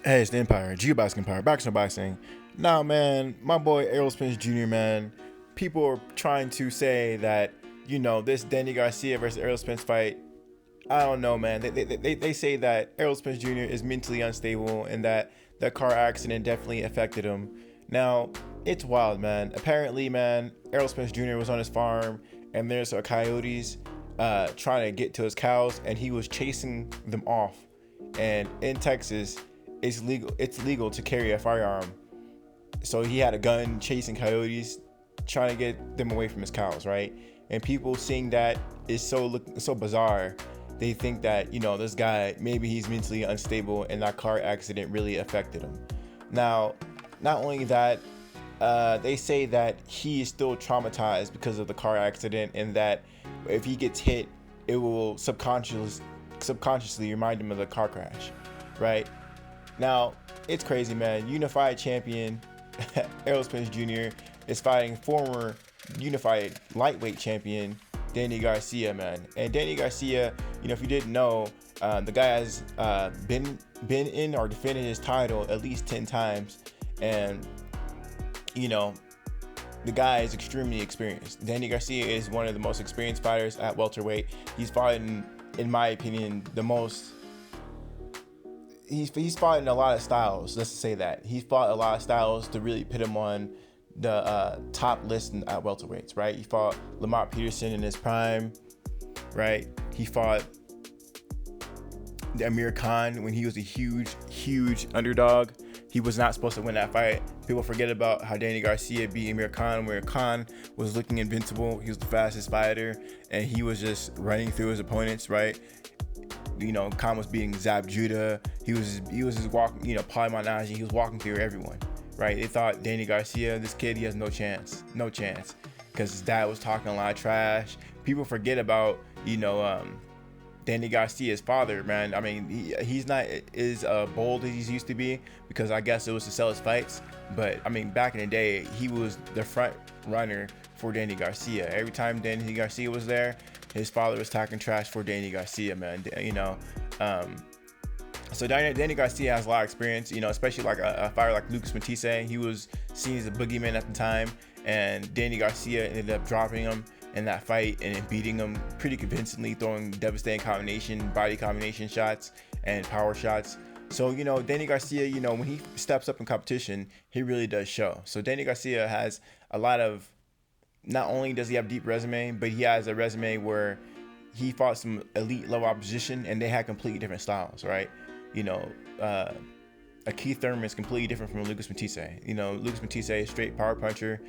Hey, it's the Empire, Geoboxing Empire, Boxing Boxing. Now, man, my boy Errol Spence Jr., man, people are trying to say that, this Danny Garcia versus Errol Spence fight, I don't know, man. They say that Errol Spence Jr. is mentally unstable and that that car accident definitely affected him. Now, it's wild, man. Apparently, man, Errol Spence Jr. was on his farm and there's coyotes trying to get to his cows and he was chasing them off. And in Texas, it's legal to carry a firearm. So he had a gun chasing coyotes, trying to get them away from his cows, right? And people seeing that is so bizarre. They think that this guy, maybe he's mentally unstable and that car accident really affected him. Now, not only that, they say that he is still traumatized because of the car accident, and that if he gets hit, it will subconsciously remind him of the car crash, right? Now, it's crazy, man. Unified champion Errol Spence Jr. is fighting former unified lightweight champion Danny Garcia, man. And Danny Garcia, if you didn't know, the guy has been in or defended his title at least 10 times, and the guy is extremely experienced. Danny Garcia is one of the most experienced fighters at welterweight. He's fought in my opinion, the most. He's fought in a lot of styles. Let's say that he's fought a lot of styles to really put him on the top list at welterweights, right? He fought Lamont Peterson in his prime, right? He fought the Amir Khan when he was a huge underdog. He was not supposed to win that fight. People forget about how Danny Garcia beat Amir Khan, where Khan was looking invincible. He was the fastest fighter, and he was just running through his opponents, right? Khan was beating Zab Judah. He was just walking, Paulie Malignaggi. He was walking through everyone, right? They thought Danny Garcia, this kid, he has no chance, because his dad was talking a lot of trash. People forget about, Danny Garcia's father, man. I mean, he's not as bold as he used to be, because I guess it was to sell his fights. But I mean, back in the day, he was the front runner for Danny Garcia. Every time Danny Garcia was there, his father was talking trash for Danny Garcia, man. So Danny Garcia has a lot of experience, especially like a fighter like Lucas Matisse. He was seen as a boogeyman at the time, and Danny Garcia ended up dropping him in that fight and beating him pretty convincingly, throwing devastating body combination shots and power shots. So, Danny Garcia, when he steps up in competition, he really does show. So Danny Garcia has a lot of, not only does he have a deep resume, but he has a resume where he fought some elite level opposition and they had completely different styles, right? A Keith Thurman is completely different from Lucas Matisse. Lucas Matisse is a straight power puncher,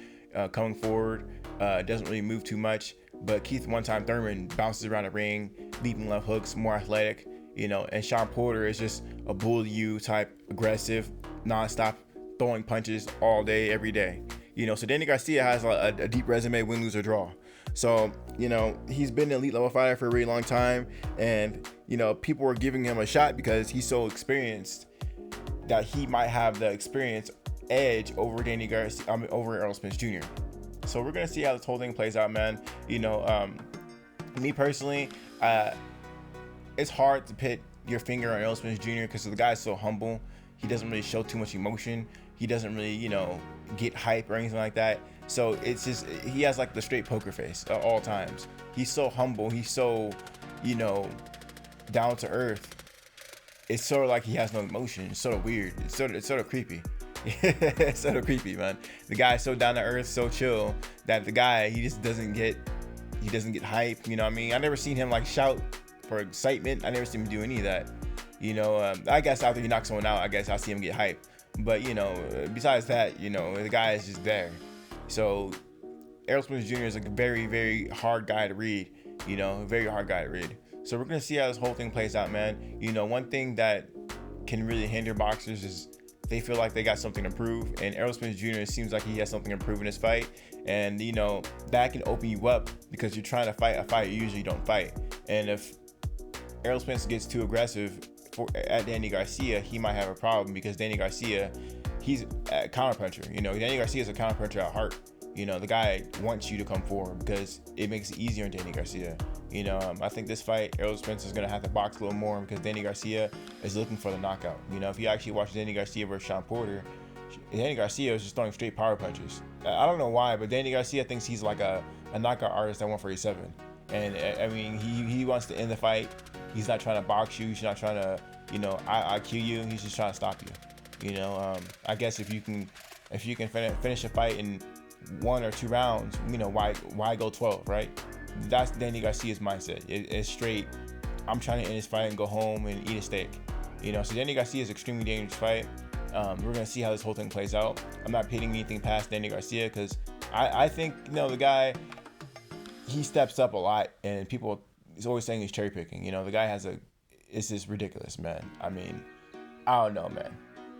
coming forward, doesn't really move too much. But Keith one-time Thurman bounces around the ring, leaping left hooks, more athletic, and Sean Porter is just a bull you type, aggressive, non-stop throwing punches all day, every day. So Danny Garcia has a deep resume, win, lose, or draw. So, he's been an elite level fighter for a really long time, and, people were giving him a shot because he's so experienced that he might have the experience edge over Danny Garcia, over Errol Spence Jr. So we're gonna see how this whole thing plays out, man. Me personally, it's hard to put your finger on Errol Spence Jr. because the guy's so humble. He doesn't really show too much emotion. He doesn't really, get hype or anything like that. So it's just, he has like the straight poker face at all times. He's so humble. He's so, down to earth. It's sort of like he has no emotion. It's sort of weird. It's sort of creepy. It's sort of creepy, man. The guy's so down to earth, so chill, that the guy, he doesn't get hype. I never seen him like shout for excitement. I never seen him do any of that. I guess after he knocks someone out, I guess I'll see him get hype. But besides that, the guy is just there. So Errol Spence Jr. is a very, very hard guy to read. Very hard guy to read. So we're gonna see how this whole thing plays out, man. One thing that can really hinder boxers is they feel like they got something to prove, and Errol Spence Jr. seems like he has something to prove in his fight, and that can open you up because you're trying to fight a fight you usually don't fight. And if Errol Spence gets too aggressive at Danny Garcia, he might have a problem because Danny Garcia, he's a counterpuncher. Danny Garcia is a counterpuncher at heart. The guy wants you to come forward because it makes it easier on Danny Garcia. I think this fight, Errol Spence is going to have to box a little more because Danny Garcia is looking for the knockout. If you actually watch Danny Garcia versus Sean Porter, Danny Garcia is just throwing straight power punches. I don't know why, but Danny Garcia thinks he's like a knockout artist at 147. And I mean, he wants to end the fight. He's not trying to box you. He's not trying to, IQ you. He's just trying to stop you. I guess if you can finish a fight in 1 or 2 rounds, why go 12, right? That's Danny Garcia's mindset. It's straight, I'm trying to end this fight and go home and eat a steak. So Danny Garcia is an extremely dangerous fight. We're going to see how this whole thing plays out. I'm not pitting anything past Danny Garcia because I think, the guy, he steps up a lot, and people is always saying he's cherry picking. The guy it's just ridiculous, man. I mean, I don't know, man.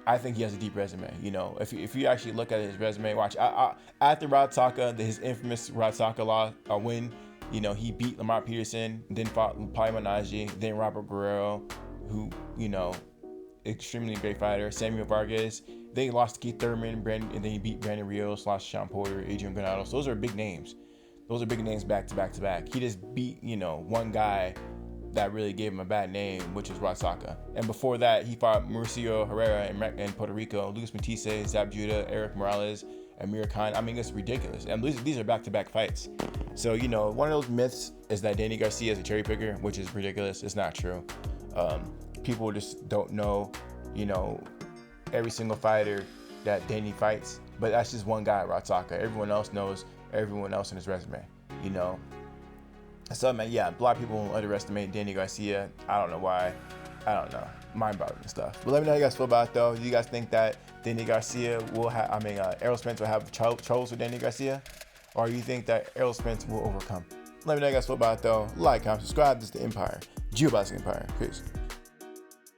I think he has a deep resume. If you actually look at his resume, watch after Radsaka, his infamous Radsaka win. He beat Lamont Peterson, then fought Pai Manaji, then Robert Guerrero, who extremely great fighter. Samuel Vargas. Then he lost to Keith Thurman, and then he beat Brandon Rios, lost to Sean Porter, Adrian Granados. Those are big names. Those are big names back to back to back. He just beat one guy that really gave him a bad name, which is Radsaka. And before that, he fought Mauricio Herrera in Puerto Rico, Lucas Matisse, Zab Judah, Eric Morales, Amir Khan. I mean, it's ridiculous. And these are back-to-back fights. So, one of those myths is that Danny Garcia is a cherry picker, which is ridiculous. It's not true. People just don't know, every single fighter that Danny fights. But that's just one guy, Radsaka. Everyone else knows everyone else in his resume, So, man, yeah, a lot of people underestimate Danny Garcia. I don't know why. I don't know. Mind-boggling stuff. But let me know how you guys feel about it, though. Do you guys think that Danny Garcia Errol Spence will have troubles with Danny Garcia? Or you think that Errol Spence will overcome? Let me know how you guys feel about it, though. Like, comment, subscribe. This is The Empire. Geoboxing Empire. Peace.